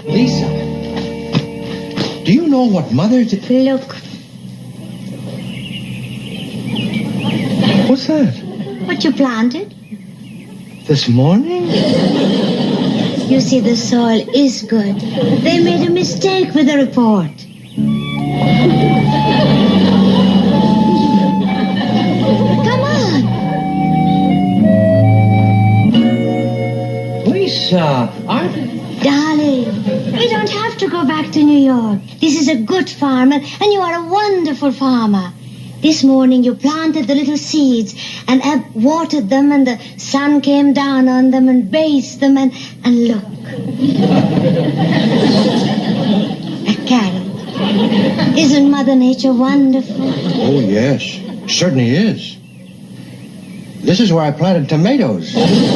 Lisa, do you know what Mother did? Look. What's that? What you planted? This morning? You see, the soil is good. They made a mistake with the report. Come on. Lisa, Darling, we don't have to go back to New York. This is a good farm, and you are a wonderful farmer. This morning you planted the little seeds and watered them, and the sun came down on them and bathed them, and look. A carrot. Isn't Mother Nature wonderful? Oh, yes. Certainly is. This is where I planted tomatoes.